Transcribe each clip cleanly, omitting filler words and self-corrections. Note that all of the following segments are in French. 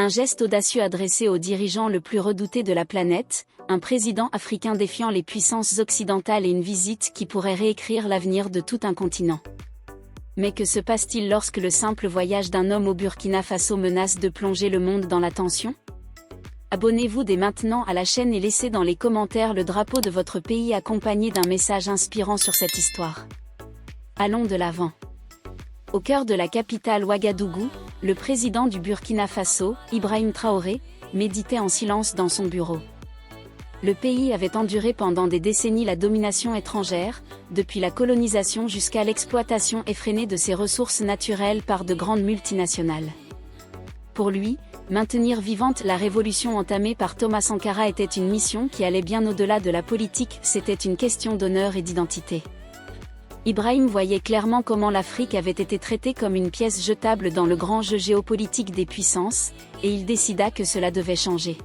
Un geste audacieux adressé au dirigeant le plus redouté de la planète, un président africain défiant les puissances occidentales et une visite qui pourrait réécrire l'avenir de tout un continent. Mais que se passe-t-il lorsque le simple voyage d'un homme au Burkina Faso menace de plonger le monde dans la tension? Abonnez-vous dès maintenant à la chaîne et laissez dans les commentaires le drapeau de votre pays accompagné d'un message inspirant sur cette histoire. Allons de l'avant. Au cœur de la capitale Ouagadougou, le président du Burkina Faso, Ibrahim Traoré, méditait en silence dans son bureau. Le pays avait enduré pendant des décennies la domination étrangère, depuis la colonisation jusqu'à l'exploitation effrénée de ses ressources naturelles par de grandes multinationales. Pour lui, maintenir vivante la révolution entamée par Thomas Sankara était une mission qui allait bien au-delà de la politique, c'était une question d'honneur et d'identité. Ibrahim voyait clairement comment l'Afrique avait été traitée comme une pièce jetable dans le grand jeu géopolitique des puissances, et il décida que cela devait changer.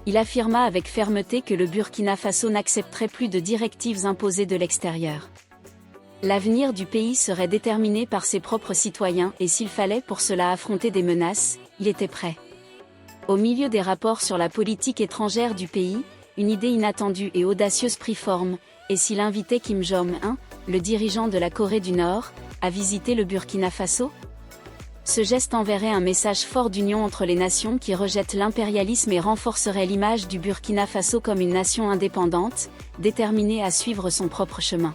Il affirma avec fermeté que le Burkina Faso n'accepterait plus de directives imposées de l'extérieur. L'avenir du pays serait déterminé par ses propres citoyens et s'il fallait pour cela affronter des menaces, il était prêt. Au milieu des rapports sur la politique étrangère du pays, une idée inattendue et audacieuse prit forme, et s'il invitait Kim Jong-un, le dirigeant de la Corée du Nord, à visiter le Burkina Faso? Ce geste enverrait un message fort d'union entre les nations qui rejettent l'impérialisme et renforcerait l'image du Burkina Faso comme une nation indépendante, déterminée à suivre son propre chemin.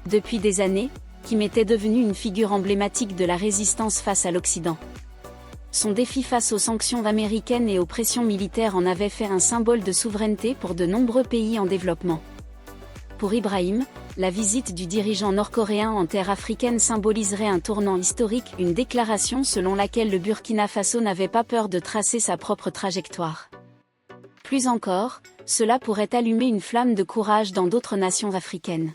Depuis des années, Kim était devenu une figure emblématique de la résistance face à l'Occident. Son défi face aux sanctions américaines et aux pressions militaires en avait fait un symbole de souveraineté pour de nombreux pays en développement. Pour Ibrahim, la visite du dirigeant nord-coréen en terre africaine symboliserait un tournant historique, une déclaration selon laquelle le Burkina Faso n'avait pas peur de tracer sa propre trajectoire. Plus encore, cela pourrait allumer une flamme de courage dans d'autres nations africaines.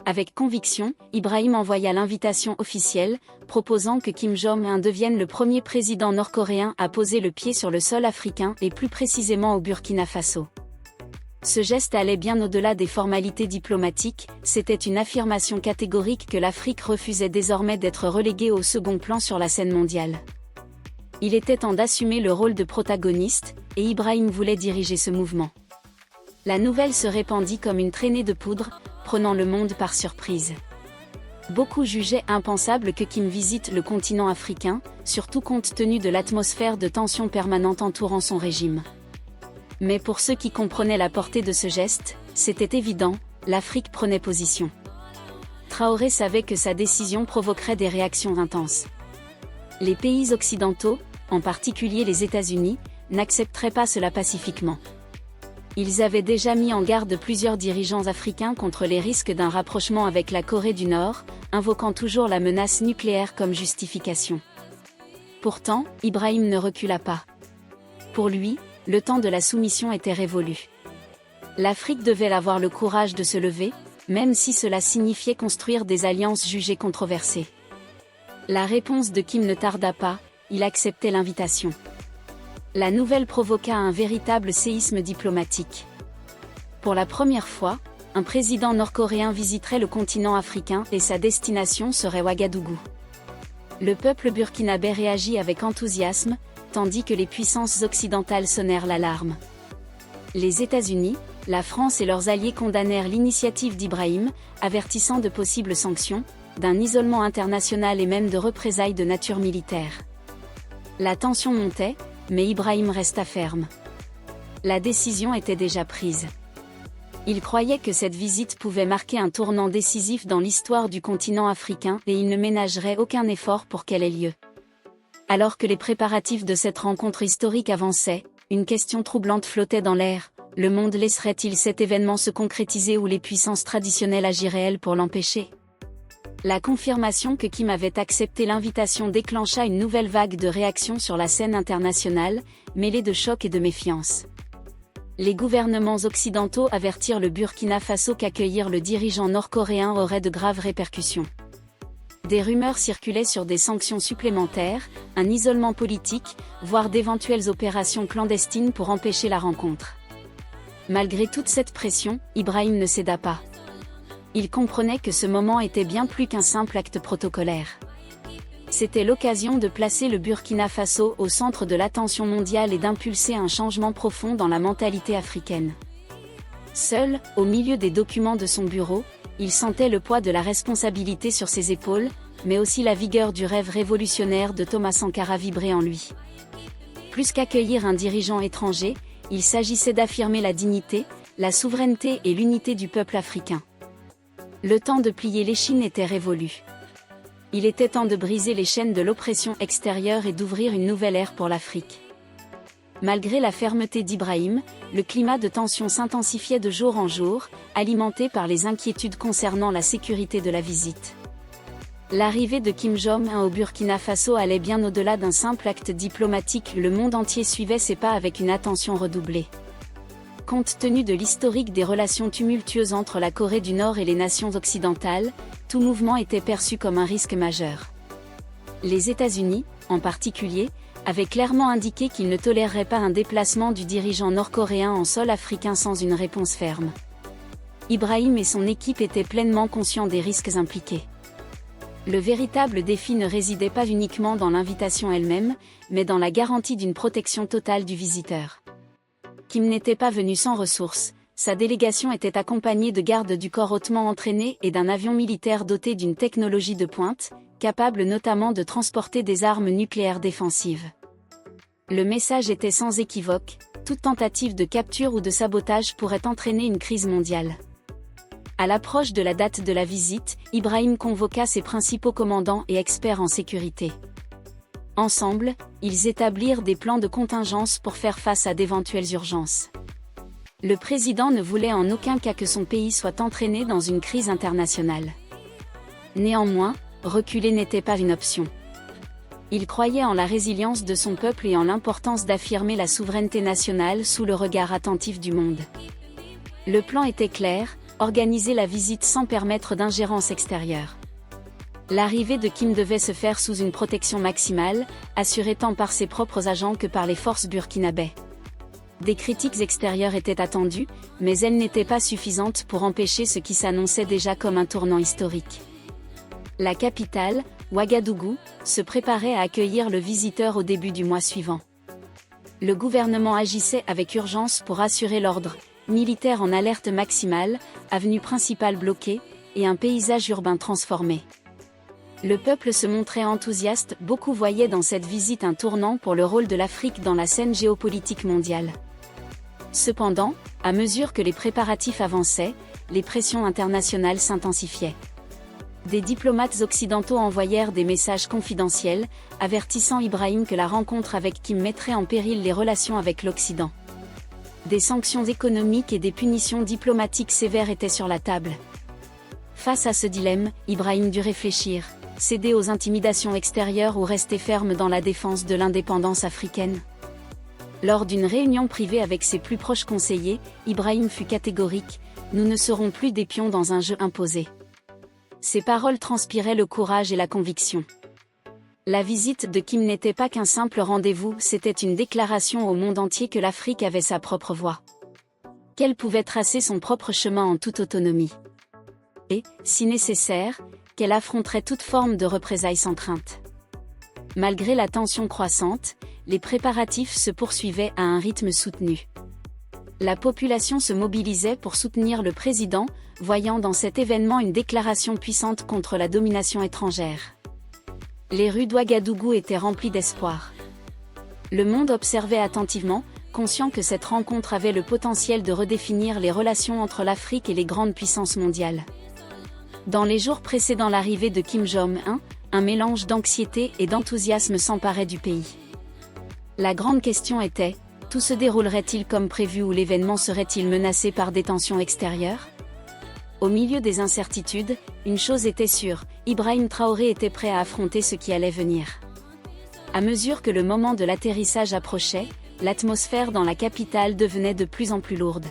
Avec conviction, Ibrahim envoya l'invitation officielle, proposant que Kim Jong-un devienne le premier président nord-coréen à poser le pied sur le sol africain et plus précisément au Burkina Faso. Ce geste allait bien au-delà des formalités diplomatiques, c'était une affirmation catégorique que l'Afrique refusait désormais d'être reléguée au second plan sur la scène mondiale. Il était temps d'assumer le rôle de protagoniste, et Ibrahim voulait diriger ce mouvement. La nouvelle se répandit comme une traînée de poudre, prenant le monde par surprise. Beaucoup jugeaient impensable que Kim visite le continent africain, surtout compte tenu de l'atmosphère de tension permanente entourant son régime. Mais pour ceux qui comprenaient la portée de ce geste, c'était évident, l'Afrique prenait position. Traoré savait que sa décision provoquerait des réactions intenses. Les pays occidentaux, en particulier les États-Unis, n'accepteraient pas cela pacifiquement. Ils avaient déjà mis en garde plusieurs dirigeants africains contre les risques d'un rapprochement avec la Corée du Nord, invoquant toujours la menace nucléaire comme justification. Pourtant, Ibrahim ne recula pas. Pour lui, le temps de la soumission était révolu. L'Afrique devait avoir le courage de se lever, même si cela signifiait construire des alliances jugées controversées. La réponse de Kim ne tarda pas, il acceptait l'invitation. La nouvelle provoqua un véritable séisme diplomatique. Pour la première fois, un président nord-coréen visiterait le continent africain et sa destination serait Ouagadougou. Le peuple burkinabé réagit avec enthousiasme, tandis que les puissances occidentales sonnèrent l'alarme. Les États-Unis, la France et leurs alliés condamnèrent l'initiative d'Ibrahim, avertissant de possibles sanctions, d'un isolement international et même de représailles de nature militaire. La tension montait, mais Ibrahim resta ferme. La décision était déjà prise. Il croyait que cette visite pouvait marquer un tournant décisif dans l'histoire du continent africain et il ne ménagerait aucun effort pour qu'elle ait lieu. Alors que les préparatifs de cette rencontre historique avançaient, une question troublante flottait dans l'air: le monde laisserait-il cet événement se concrétiser ou les puissances traditionnelles agiraient elles pour l'empêcher? La confirmation que Kim avait accepté l'invitation déclencha une nouvelle vague de réactions sur la scène internationale, mêlée de choc et de méfiance. Les gouvernements occidentaux avertirent le Burkina Faso qu'accueillir le dirigeant nord-coréen aurait de graves répercussions. Des rumeurs circulaient sur des sanctions supplémentaires, un isolement politique, voire d'éventuelles opérations clandestines pour empêcher la rencontre. Malgré toute cette pression, Ibrahim ne céda pas. Il comprenait que ce moment était bien plus qu'un simple acte protocolaire. C'était l'occasion de placer le Burkina Faso au centre de l'attention mondiale et d'impulser un changement profond dans la mentalité africaine. Seul, au milieu des documents de son bureau, il sentait le poids de la responsabilité sur ses épaules, mais aussi la vigueur du rêve révolutionnaire de Thomas Sankara vibrer en lui. Plus qu'accueillir un dirigeant étranger, il s'agissait d'affirmer la dignité, la souveraineté et l'unité du peuple africain. Le temps de plier l'échine était révolu. Il était temps de briser les chaînes de l'oppression extérieure et d'ouvrir une nouvelle ère pour l'Afrique. Malgré la fermeté d'Ibrahim, le climat de tension s'intensifiait de jour en jour, alimenté par les inquiétudes concernant la sécurité de la visite. L'arrivée de Kim Jong-un au Burkina Faso allait bien au-delà d'un simple acte diplomatique, le monde entier suivait ses pas avec une attention redoublée. Compte tenu de l'historique des relations tumultueuses entre la Corée du Nord et les nations occidentales, tout mouvement était perçu comme un risque majeur. Les États-Unis, en particulier, avaient clairement indiqué qu'ils ne toléreraient pas un déplacement du dirigeant nord-coréen en sol africain sans une réponse ferme. Ibrahim et son équipe étaient pleinement conscients des risques impliqués. Le véritable défi ne résidait pas uniquement dans l'invitation elle-même, mais dans la garantie d'une protection totale du visiteur. Kim n'était pas venu sans ressources, sa délégation était accompagnée de gardes du corps hautement entraînés et d'un avion militaire doté d'une technologie de pointe, capable notamment de transporter des armes nucléaires défensives. Le message était sans équivoque, toute tentative de capture ou de sabotage pourrait entraîner une crise mondiale. À l'approche de la date de la visite, Ibrahim convoqua ses principaux commandants et experts en sécurité. Ensemble, ils établirent des plans de contingence pour faire face à d'éventuelles urgences. Le président ne voulait en aucun cas que son pays soit entraîné dans une crise internationale. Néanmoins, reculer n'était pas une option. Il croyait en la résilience de son peuple et en l'importance d'affirmer la souveraineté nationale sous le regard attentif du monde. Le plan était clair, organiser la visite sans permettre d'ingérence extérieure. L'arrivée de Kim devait se faire sous une protection maximale, assurée tant par ses propres agents que par les forces burkinabais. Des critiques extérieures étaient attendues, mais elles n'étaient pas suffisantes pour empêcher ce qui s'annonçait déjà comme un tournant historique. La capitale, Ouagadougou, se préparait à accueillir le visiteur au début du mois suivant. Le gouvernement agissait avec urgence pour assurer l'ordre, militaire en alerte maximale, avenue principale bloquée, et un paysage urbain transformé. Le peuple se montrait enthousiaste, beaucoup voyaient dans cette visite un tournant pour le rôle de l'Afrique dans la scène géopolitique mondiale. Cependant, à mesure que les préparatifs avançaient, les pressions internationales s'intensifiaient. Des diplomates occidentaux envoyèrent des messages confidentiels, avertissant Ibrahim que la rencontre avec Kim mettrait en péril les relations avec l'Occident. Des sanctions économiques et des punitions diplomatiques sévères étaient sur la table. Face à ce dilemme, Ibrahim dut réfléchir, céder aux intimidations extérieures ou rester ferme dans la défense de l'indépendance africaine. Lors d'une réunion privée avec ses plus proches conseillers, Ibrahim fut catégorique, « Nous ne serons plus des pions dans un jeu imposé ». Ses paroles transpiraient le courage et la conviction. La visite de Kim n'était pas qu'un simple rendez-vous, c'était une déclaration au monde entier que l'Afrique avait sa propre voie. Qu'elle pouvait tracer son propre chemin en toute autonomie. Et, si nécessaire, qu'elle affronterait toute forme de représailles sans crainte. Malgré la tension croissante, les préparatifs se poursuivaient à un rythme soutenu. La population se mobilisait pour soutenir le président, voyant dans cet événement une déclaration puissante contre la domination étrangère. Les rues d'Ouagadougou étaient remplies d'espoir. Le monde observait attentivement, conscient que cette rencontre avait le potentiel de redéfinir les relations entre l'Afrique et les grandes puissances mondiales. Dans les jours précédant l'arrivée de Kim Jong-un, un mélange d'anxiété et d'enthousiasme s'emparait du pays. La grande question était, tout se déroulerait-il comme prévu ou l'événement serait-il menacé par des tensions extérieures ? Au milieu des incertitudes, une chose était sûre, Ibrahim Traoré était prêt à affronter ce qui allait venir. À mesure que le moment de l'atterrissage approchait, l'atmosphère dans la capitale devenait de plus en plus lourde.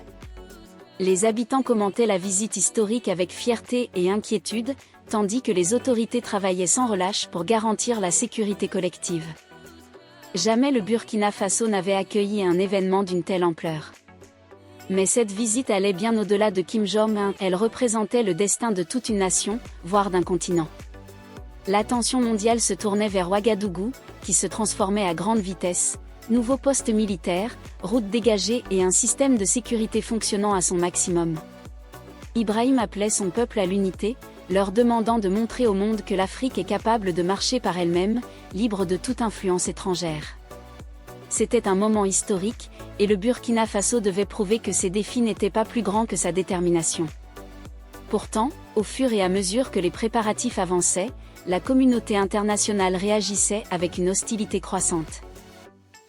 Les habitants commentaient la visite historique avec fierté et inquiétude, tandis que les autorités travaillaient sans relâche pour garantir la sécurité collective. Jamais le Burkina Faso n'avait accueilli un événement d'une telle ampleur. Mais cette visite allait bien au-delà de Kim Jong-un, elle représentait le destin de toute une nation, voire d'un continent. L'attention mondiale se tournait vers Ouagadougou, qui se transformait à grande vitesse, nouveaux postes militaires, routes dégagées et un système de sécurité fonctionnant à son maximum. Ibrahim appelait son peuple à l'unité, leur demandant de montrer au monde que l'Afrique est capable de marcher par elle-même, libre de toute influence étrangère. C'était un moment historique, et le Burkina Faso devait prouver que ses défis n'étaient pas plus grands que sa détermination. Pourtant, au fur et à mesure que les préparatifs avançaient, la communauté internationale réagissait avec une hostilité croissante.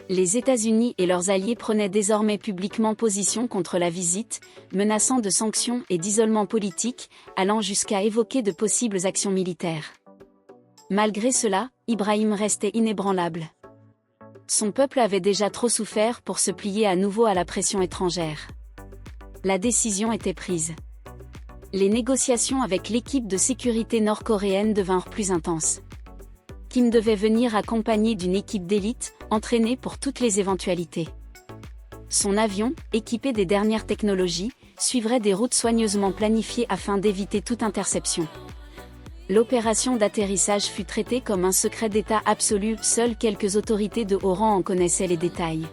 Les États-Unis et leurs alliés prenaient désormais publiquement position contre la visite, menaçant de sanctions et d'isolement politique, allant jusqu'à évoquer de possibles actions militaires. Malgré cela, Ibrahim restait inébranlable. Son peuple avait déjà trop souffert pour se plier à nouveau à la pression étrangère. La décision était prise. Les négociations avec l'équipe de sécurité nord-coréenne devinrent plus intenses. Kim devait venir accompagné d'une équipe d'élite, entraînée pour toutes les éventualités. Son avion, équipé des dernières technologies, suivrait des routes soigneusement planifiées afin d'éviter toute interception. L'opération d'atterrissage fut traitée comme un secret d'État absolu, seules quelques autorités de haut rang en connaissaient les détails.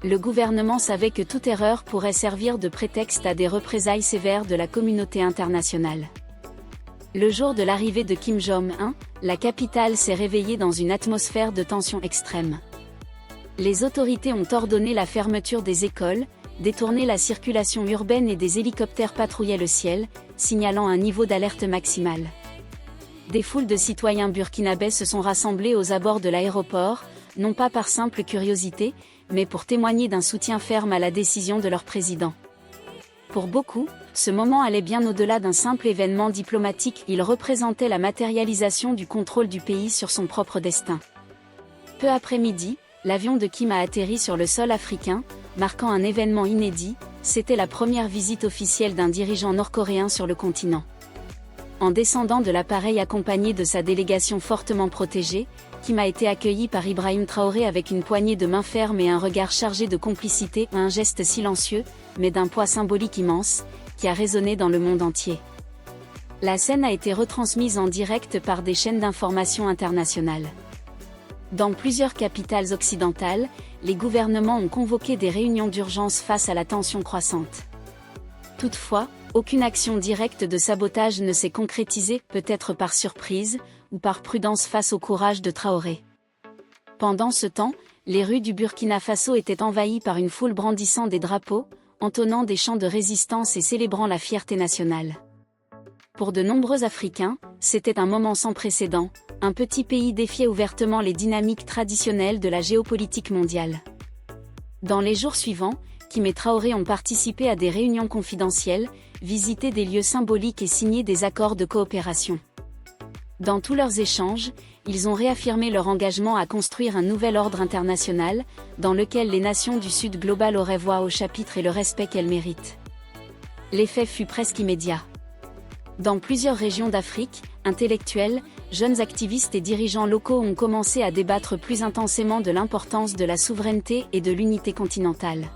Le gouvernement savait que toute erreur pourrait servir de prétexte à des représailles sévères de la communauté internationale. Le jour de l'arrivée de Kim Jong-un, la capitale s'est réveillée dans une atmosphère de tension extrême. Les autorités ont ordonné la fermeture des écoles, détourné la circulation urbaine et des hélicoptères patrouillaient le ciel, signalant un niveau d'alerte maximal. Des foules de citoyens burkinabés se sont rassemblés aux abords de l'aéroport, non pas par simple curiosité, mais pour témoigner d'un soutien ferme à la décision de leur président. Pour beaucoup, ce moment allait bien au-delà d'un simple événement diplomatique, il représentait la matérialisation du contrôle du pays sur son propre destin. Peu après midi, l'avion de Kim a atterri sur le sol africain, marquant un événement inédit, c'était la première visite officielle d'un dirigeant nord-coréen sur le continent. En descendant de l'appareil accompagné de sa délégation fortement protégée, Kim a été accueilli par Ibrahim Traoré avec une poignée de main ferme et un regard chargé de complicité, un geste silencieux, mais d'un poids symbolique immense, qui a résonné dans le monde entier. La scène a été retransmise en direct par des chaînes d'information internationales. Dans plusieurs capitales occidentales, les gouvernements ont convoqué des réunions d'urgence face à la tension croissante. Toutefois, aucune action directe de sabotage ne s'est concrétisée, peut-être par surprise, ou par prudence face au courage de Traoré. Pendant ce temps, les rues du Burkina Faso étaient envahies par une foule brandissant des drapeaux, entonnant des chants de résistance et célébrant la fierté nationale. Pour de nombreux Africains, c'était un moment sans précédent, un petit pays défiait ouvertement les dynamiques traditionnelles de la géopolitique mondiale. Dans les jours suivants, Kim et Traoré ont participé à des réunions confidentielles, visité des lieux symboliques et signé des accords de coopération. Dans tous leurs échanges, ils ont réaffirmé leur engagement à construire un nouvel ordre international, dans lequel les nations du Sud global auraient voix au chapitre et le respect qu'elles méritent. L'effet fut presque immédiat. Dans plusieurs régions d'Afrique, intellectuels, jeunes activistes et dirigeants locaux ont commencé à débattre plus intensément de l'importance de la souveraineté et de l'unité continentale.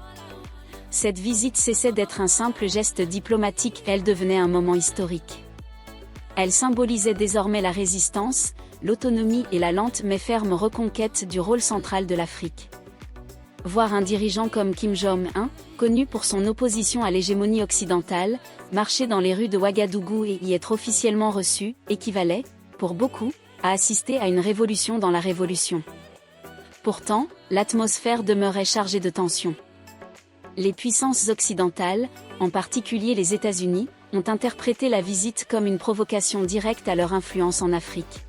Cette visite cessait d'être un simple geste diplomatique, elle devenait un moment historique. Elle symbolisait désormais la résistance, l'autonomie et la lente mais ferme reconquête du rôle central de l'Afrique. Voir un dirigeant comme Kim Jong-un, connu pour son opposition à l'hégémonie occidentale, marcher dans les rues de Ouagadougou et y être officiellement reçu, équivalait, pour beaucoup, à assister à une révolution dans la révolution. Pourtant, l'atmosphère demeurait chargée de tensions. Les puissances occidentales, en particulier les États-Unis, ont interprété la visite comme une provocation directe à leur influence en Afrique.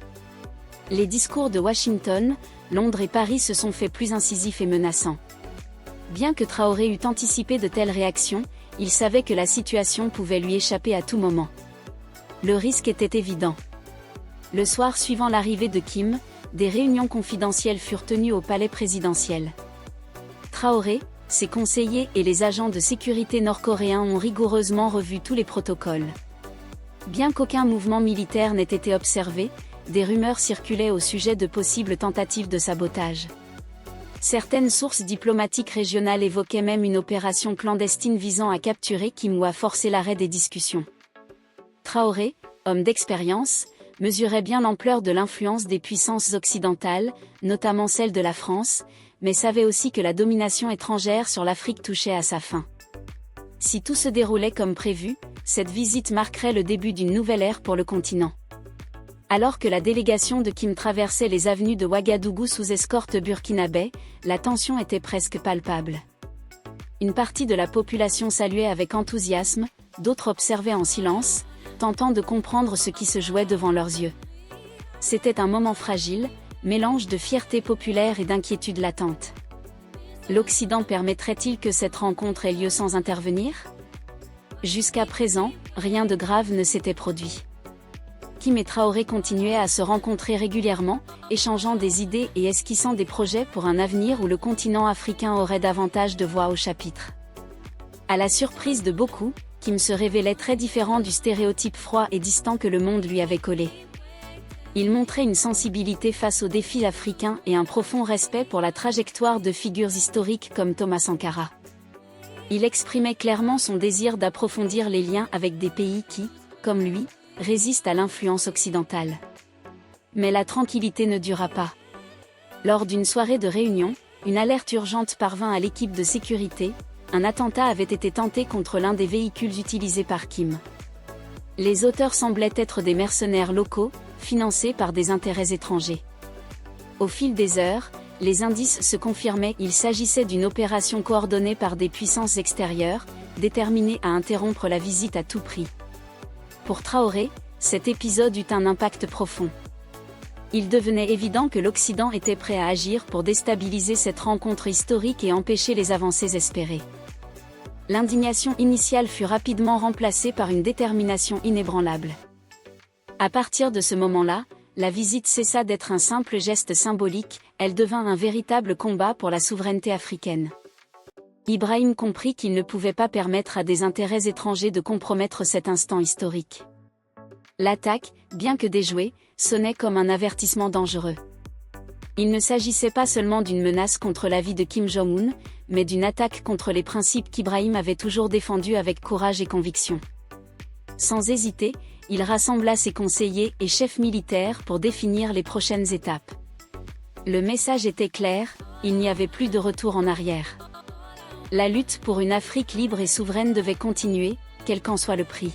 Les discours de Washington, Londres et Paris se sont faits plus incisifs et menaçants. Bien que Traoré eût anticipé de telles réactions, il savait que la situation pouvait lui échapper à tout moment. Le risque était évident. Le soir suivant l'arrivée de Kim, des réunions confidentielles furent tenues au palais présidentiel. Traoré, ses conseillers et les agents de sécurité nord-coréens ont rigoureusement revu tous les protocoles. Bien qu'aucun mouvement militaire n'ait été observé, des rumeurs circulaient au sujet de possibles tentatives de sabotage. Certaines sources diplomatiques régionales évoquaient même une opération clandestine visant à capturer Kim ou à forcer l'arrêt des discussions. Traoré, homme d'expérience, mesurait bien l'ampleur de l'influence des puissances occidentales, notamment celle de la France, mais savait aussi que la domination étrangère sur l'Afrique touchait à sa fin. Si tout se déroulait comme prévu, cette visite marquerait le début d'une nouvelle ère pour le continent. Alors que la délégation de Kim traversait les avenues de Ouagadougou sous escorte burkinabé, la tension était presque palpable. Une partie de la population saluait avec enthousiasme, d'autres observaient en silence, tentant de comprendre ce qui se jouait devant leurs yeux. C'était un moment fragile, mélange de fierté populaire et d'inquiétude latente. L'Occident permettrait-il que cette rencontre ait lieu sans intervenir ? Jusqu'à présent, rien de grave ne s'était produit. Kim et Traoré continuaient à se rencontrer régulièrement, échangeant des idées et esquissant des projets pour un avenir où le continent africain aurait davantage de voix au chapitre. À la surprise de beaucoup, Kim se révélait très différent du stéréotype froid et distant que le monde lui avait collé. Il montrait une sensibilité face aux défis africains et un profond respect pour la trajectoire de figures historiques comme Thomas Sankara. Il exprimait clairement son désir d'approfondir les liens avec des pays qui, comme lui, résistent à l'influence occidentale. Mais la tranquillité ne dura pas. Lors d'une soirée de réunion, une alerte urgente parvint à l'équipe de sécurité. Un attentat avait été tenté contre l'un des véhicules utilisés par Kim. Les auteurs semblaient être des mercenaires locaux, financés par des intérêts étrangers. Au fil des heures, les indices se confirmaient, il s'agissait d'une opération coordonnée par des puissances extérieures, déterminées à interrompre la visite à tout prix. Pour Traoré, cet épisode eut un impact profond. Il devenait évident que l'Occident était prêt à agir pour déstabiliser cette rencontre historique et empêcher les avancées espérées. L'indignation initiale fut rapidement remplacée par une détermination inébranlable. À partir de ce moment-là, la visite cessa d'être un simple geste symbolique, elle devint un véritable combat pour la souveraineté africaine. Ibrahim comprit qu'il ne pouvait pas permettre à des intérêts étrangers de compromettre cet instant historique. L'attaque, bien que déjouée, sonnait comme un avertissement dangereux. Il ne s'agissait pas seulement d'une menace contre la vie de Kim Jong-un, mais d'une attaque contre les principes qu'Ibrahim avait toujours défendus avec courage et conviction. Sans hésiter, il rassembla ses conseillers et chefs militaires pour définir les prochaines étapes. Le message était clair, il n'y avait plus de retour en arrière. La lutte pour une Afrique libre et souveraine devait continuer, quel qu'en soit le prix.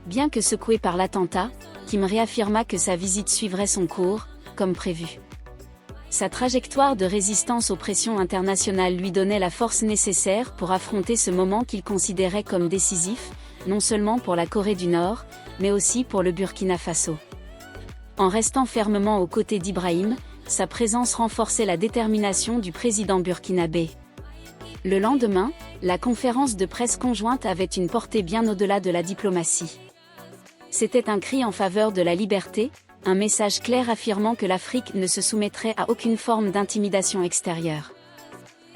Bien que secoué par l'attentat, Kim réaffirma que sa visite suivrait son cours, comme prévu. Sa trajectoire de résistance aux pressions internationales lui donnait la force nécessaire pour affronter ce moment qu'il considérait comme décisif, non seulement pour la Corée du Nord, mais aussi pour le Burkina Faso. En restant fermement aux côtés d'Ibrahim, sa présence renforçait la détermination du président burkinabé. Le lendemain, la conférence de presse conjointe avait une portée bien au-delà de la diplomatie. C'était un cri en faveur de la liberté, un message clair affirmant que l'Afrique ne se soumettrait à aucune forme d'intimidation extérieure.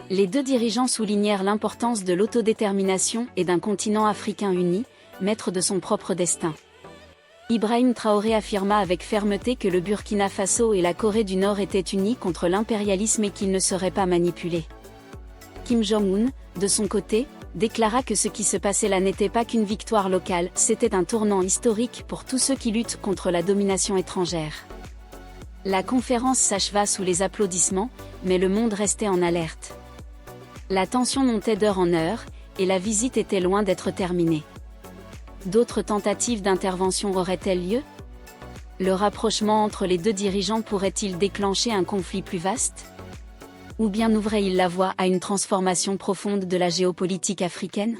Les deux dirigeants soulignèrent l'importance de l'autodétermination et d'un continent africain uni, maître de son propre destin. Ibrahim Traoré affirma avec fermeté que le Burkina Faso et la Corée du Nord étaient unis contre l'impérialisme et qu'ils ne seraient pas manipulés. Kim Jong-un, de son côté, déclara que ce qui se passait là n'était pas qu'une victoire locale, c'était un tournant historique pour tous ceux qui luttent contre la domination étrangère. La conférence s'acheva sous les applaudissements, mais le monde restait en alerte. La tension montait d'heure en heure, et la visite était loin d'être terminée. D'autres tentatives d'intervention auraient-elles lieu ? Le rapprochement entre les deux dirigeants pourrait-il déclencher un conflit plus vaste ? Ou bien ouvrait-il la voie à une transformation profonde de la géopolitique africaine ?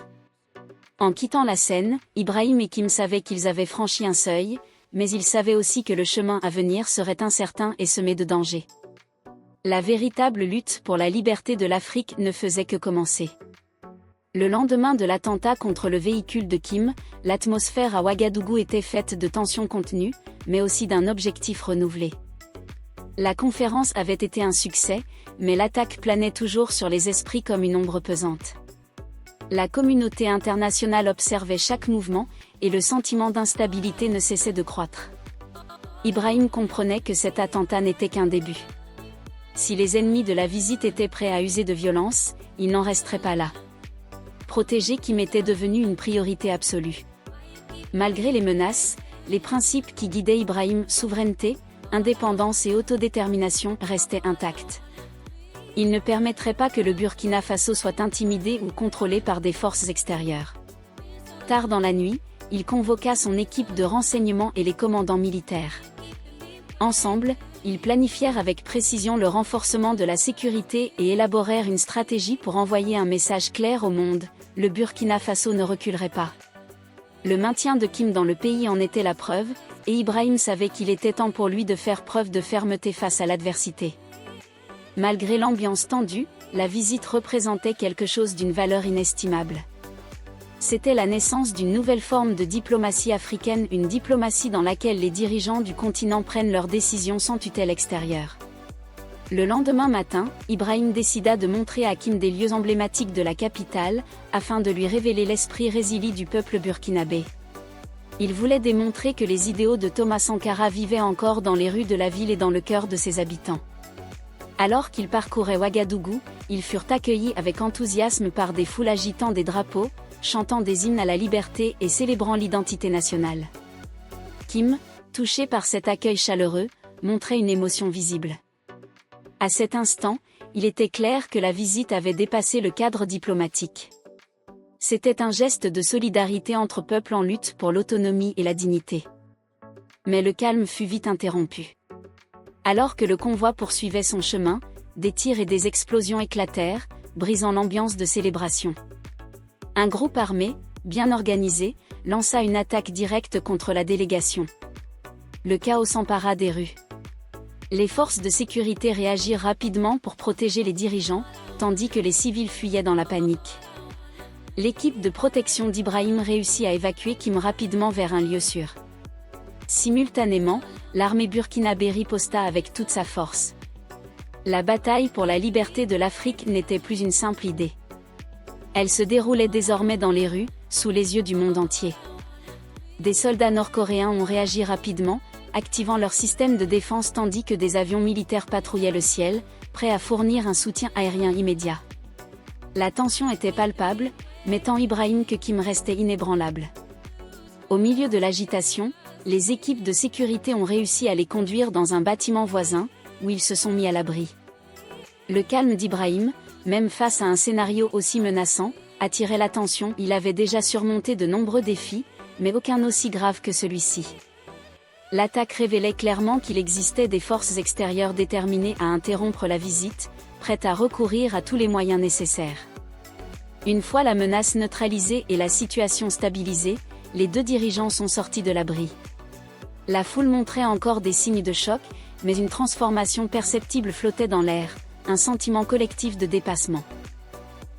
En quittant la scène, Ibrahim et Kim savaient qu'ils avaient franchi un seuil, mais ils savaient aussi que le chemin à venir serait incertain et semé de dangers. La véritable lutte pour la liberté de l'Afrique ne faisait que commencer. Le lendemain de l'attentat contre le véhicule de Kim, l'atmosphère à Ouagadougou était faite de tensions contenues, mais aussi d'un objectif renouvelé. La conférence avait été un succès, mais l'attaque planait toujours sur les esprits comme une ombre pesante. La communauté internationale observait chaque mouvement, et le sentiment d'instabilité ne cessait de croître. Ibrahim comprenait que cet attentat n'était qu'un début. Si les ennemis de la visite étaient prêts à user de violence, ils n'en resteraient pas là. Protéger Kim était devenu une priorité absolue. Malgré les menaces, les principes qui guidaient Ibrahim, souveraineté, indépendance et autodétermination, restaient intacts. Il ne permettrait pas que le Burkina Faso soit intimidé ou contrôlé par des forces extérieures. Tard dans la nuit, il convoqua son équipe de renseignement et les commandants militaires. Ensemble, ils planifièrent avec précision le renforcement de la sécurité et élaborèrent une stratégie pour envoyer un message clair au monde: le Burkina Faso ne reculerait pas. Le maintien de Kim dans le pays en était la preuve, et Ibrahim savait qu'il était temps pour lui de faire preuve de fermeté face à l'adversité. Malgré l'ambiance tendue, la visite représentait quelque chose d'une valeur inestimable. C'était la naissance d'une nouvelle forme de diplomatie africaine, une diplomatie dans laquelle les dirigeants du continent prennent leurs décisions sans tutelle extérieure. Le lendemain matin, Ibrahim décida de montrer à Kim des lieux emblématiques de la capitale, afin de lui révéler l'esprit résili du peuple burkinabé. Il voulait démontrer que les idéaux de Thomas Sankara vivaient encore dans les rues de la ville et dans le cœur de ses habitants. Alors qu'ils parcouraient Ouagadougou, ils furent accueillis avec enthousiasme par des foules agitant des drapeaux, chantant des hymnes à la liberté et célébrant l'identité nationale. Kim, touché par cet accueil chaleureux, montrait une émotion visible. À cet instant, il était clair que la visite avait dépassé le cadre diplomatique. C'était un geste de solidarité entre peuples en lutte pour l'autonomie et la dignité. Mais le calme fut vite interrompu. Alors que le convoi poursuivait son chemin, des tirs et des explosions éclatèrent, brisant l'ambiance de célébration. Un groupe armé, bien organisé, lança une attaque directe contre la délégation. Le chaos s'empara des rues. Les forces de sécurité réagirent rapidement pour protéger les dirigeants, tandis que les civils fuyaient dans la panique. L'équipe de protection d'Ibrahim réussit à évacuer Kim rapidement vers un lieu sûr. Simultanément, l'armée burkinabé riposta avec toute sa force. La bataille pour la liberté de l'Afrique n'était plus une simple idée. Elle se déroulait désormais dans les rues, sous les yeux du monde entier. Des soldats nord-coréens ont réagi rapidement, activant leur système de défense tandis que des avions militaires patrouillaient le ciel, prêts à fournir un soutien aérien immédiat. La tension était palpable, mais tant Ibrahim que Kim restaient inébranlables. Au milieu de l'agitation, les équipes de sécurité ont réussi à les conduire dans un bâtiment voisin, où ils se sont mis à l'abri. Le calme d'Ibrahim, même face à un scénario aussi menaçant, attirait l'attention. Il avait déjà surmonté de nombreux défis, mais aucun aussi grave que celui-ci. L'attaque révélait clairement qu'il existait des forces extérieures déterminées à interrompre la visite, prêtes à recourir à tous les moyens nécessaires. Une fois la menace neutralisée et la situation stabilisée, les deux dirigeants sont sortis de l'abri. La foule montrait encore des signes de choc, mais une transformation perceptible flottait dans l'air, un sentiment collectif de dépassement.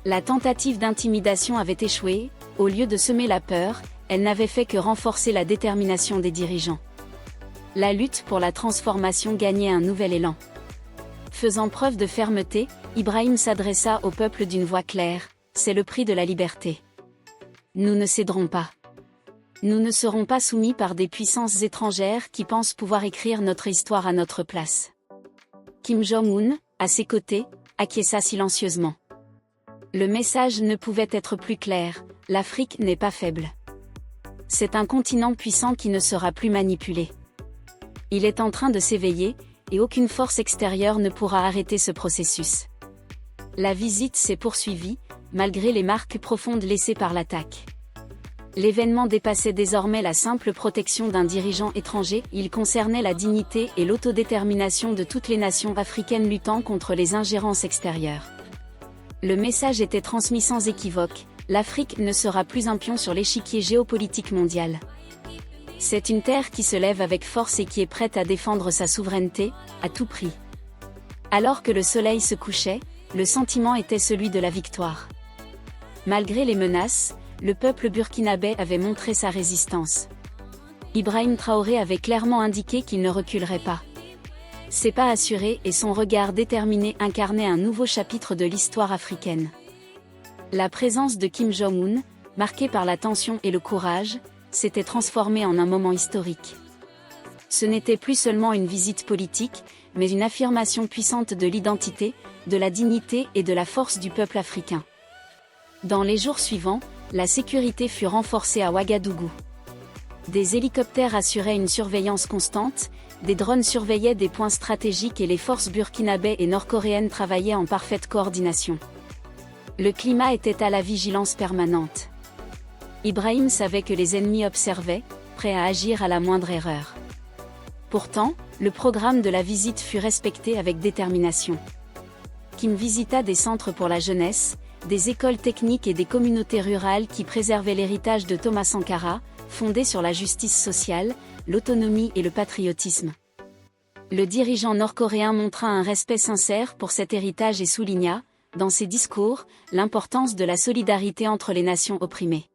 La tentative d'intimidation avait échoué, au lieu de semer la peur, elle n'avait fait que renforcer la détermination des dirigeants. La lutte pour la transformation gagnait un nouvel élan. Faisant preuve de fermeté, Ibrahim s'adressa au peuple d'une voix claire: c'est le prix de la liberté. Nous ne céderons pas. Nous ne serons pas soumis par des puissances étrangères qui pensent pouvoir écrire notre histoire à notre place. Kim Jong-un, à ses côtés, acquiesça silencieusement. Le message ne pouvait être plus clair: l'Afrique n'est pas faible. C'est un continent puissant qui ne sera plus manipulé. Il est en train de s'éveiller, et aucune force extérieure ne pourra arrêter ce processus. La visite s'est poursuivie, malgré les marques profondes laissées par l'attaque. L'événement dépassait désormais la simple protection d'un dirigeant étranger, il concernait la dignité et l'autodétermination de toutes les nations africaines luttant contre les ingérences extérieures. Le message était transmis sans équivoque: l'Afrique ne sera plus un pion sur l'échiquier géopolitique mondial. C'est une terre qui se lève avec force et qui est prête à défendre sa souveraineté, à tout prix. Alors que le soleil se couchait, le sentiment était celui de la victoire. Malgré les menaces, le peuple burkinabé avait montré sa résistance. Ibrahim Traoré avait clairement indiqué qu'il ne reculerait pas. Ses pas assurés et son regard déterminé incarnaient un nouveau chapitre de l'histoire africaine. La présence de Kim Jong-un, marquée par la tension et le courage, s'était transformée en un moment historique. Ce n'était plus seulement une visite politique, mais une affirmation puissante de l'identité, de la dignité et de la force du peuple africain. Dans les jours suivants, la sécurité fut renforcée à Ouagadougou. Des hélicoptères assuraient une surveillance constante, des drones surveillaient des points stratégiques et les forces burkinabè et nord-coréennes travaillaient en parfaite coordination. Le climat était à la vigilance permanente. Ibrahim savait que les ennemis observaient, prêts à agir à la moindre erreur. Pourtant, le programme de la visite fut respecté avec détermination. Kim visita des centres pour la jeunesse, des écoles techniques et des communautés rurales qui préservaient l'héritage de Thomas Sankara, fondé sur la justice sociale, l'autonomie et le patriotisme. Le dirigeant nord-coréen montra un respect sincère pour cet héritage et souligna, dans ses discours, l'importance de la solidarité entre les nations opprimées.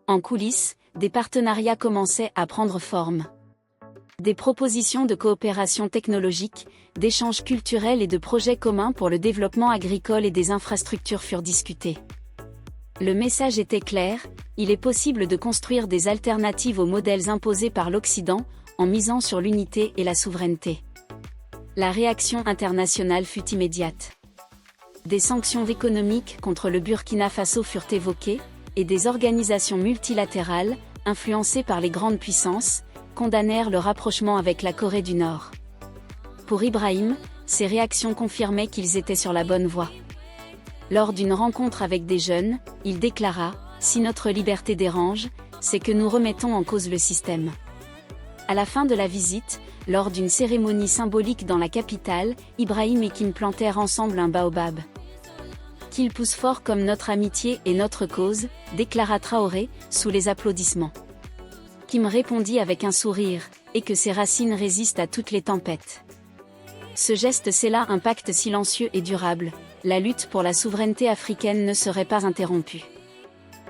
En coulisses, des partenariats commençaient à prendre forme. Des propositions de coopération technologique, d'échanges culturels et de projets communs pour le développement agricole et des infrastructures furent discutés. Le message était clair, il est possible de construire des alternatives aux modèles imposés par l'Occident, en misant sur l'unité et la souveraineté. La réaction internationale fut immédiate. Des sanctions économiques contre le Burkina Faso furent évoquées, et des organisations multilatérales, influencées par les grandes puissances, condamnèrent le rapprochement avec la Corée du Nord. Pour Ibrahim, ces réactions confirmaient qu'ils étaient sur la bonne voie. Lors d'une rencontre avec des jeunes, il déclara « Si notre liberté dérange, c'est que nous remettons en cause le système ». À la fin de la visite, lors d'une cérémonie symbolique dans la capitale, Ibrahim et Kim plantèrent ensemble un baobab. « Qu'il pousse fort comme notre amitié et notre cause », déclara Traoré, sous les applaudissements. Kim répondit avec un sourire, et que ses racines résistent à toutes les tempêtes. Ce geste scella un pacte silencieux et durable, la lutte pour la souveraineté africaine ne serait pas interrompue.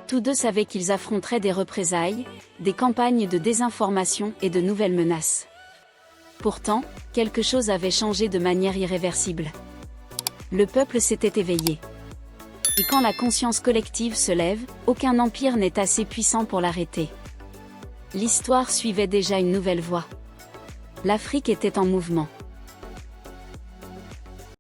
Tous deux savaient qu'ils affronteraient des représailles, des campagnes de désinformation et de nouvelles menaces. Pourtant, quelque chose avait changé de manière irréversible. Le peuple s'était éveillé. Et quand la conscience collective se lève, aucun empire n'est assez puissant pour l'arrêter. L'histoire suivait déjà une nouvelle voie. L'Afrique était en mouvement.